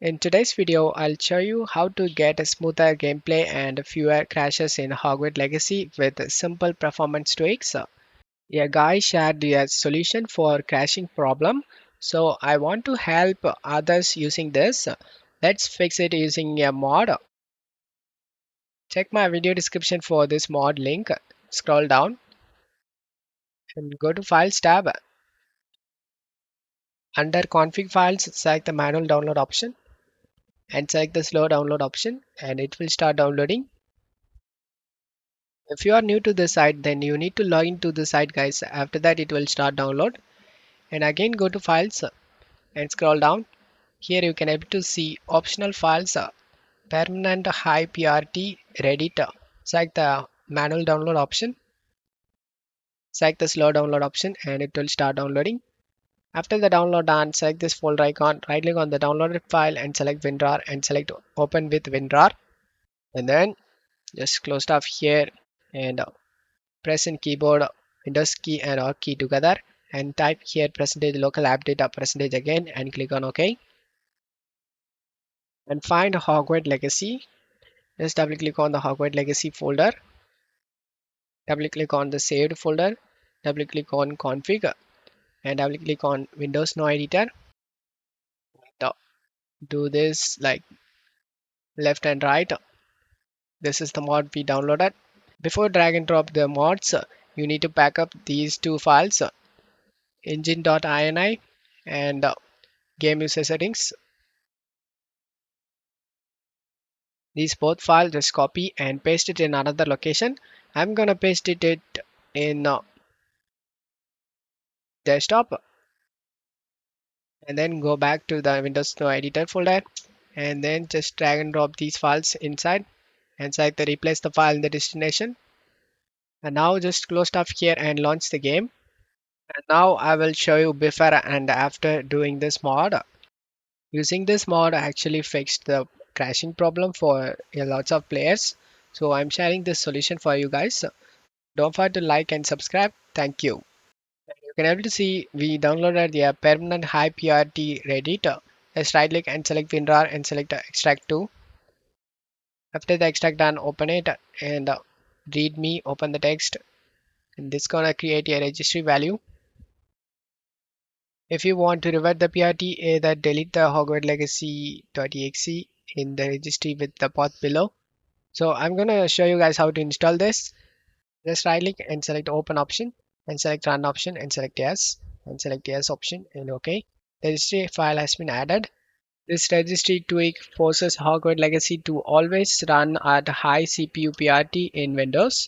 In today's video, I'll show you how to get a smoother gameplay and fewer crashes in Hogwarts Legacy with simple performance tweaks. A guy shared a solution for crashing problem, so I want to help others using this. Let's fix it using a mod. Check my video description for this mod link. Scroll down and go to Files tab. Under Config Files, select the manual download option and select the slow download option, and it will start downloading. If you are new to the site, then you need to log into the site, guys. After that, it will start download. And again, go to files and scroll down. Here you can able to see optional files, permanent high PRT Reddit. Select the manual download option. Select the slow download option, and it will start downloading. After the download done, select this folder icon. Right click on the downloaded file and select WinRAR and select open with WinRAR. And then just close off here and press in keyboard Windows key and R key together and type here percentage local app data percentage again and click on OK and find Hogwarts Legacy. Just double click on the Hogwarts Legacy folder, double click on the saved folder, double click on config and double click on Windows No Editor. Do this like left and right. This is the mod we downloaded. Before drag and drop the mods, you need to pack up these two files, engine.ini and game user settings. These both files just copy and paste it in another location. I'm gonna paste it in desktop and then go back to the Windows No Editor folder and then just drag and drop these files inside and select the replace the file in the destination. And now just close stuff here and launch the game. And now I will show you before and after doing this mod. Using this mod actually fixed the crashing problem for lots of players. So I'm sharing this solution for you guys. Don't forget to like and subscribe. Thank you. You can able to see we downloaded the permanent high PRT Reddit. Just right click and select WinRAR and select extract to. After the extract done, open it and read me, open the text. And this gonna create a registry value. If you want to revert the PRT, either delete the Hogwarts Legacy.exe in the registry with the path below. So I'm gonna show you guys how to install this. Just right click and select open option and select run option and select yes and select yes option and OK. The registry file has been added. This registry tweak forces Hogwarts Legacy to always run at high CPU PRT in Windows.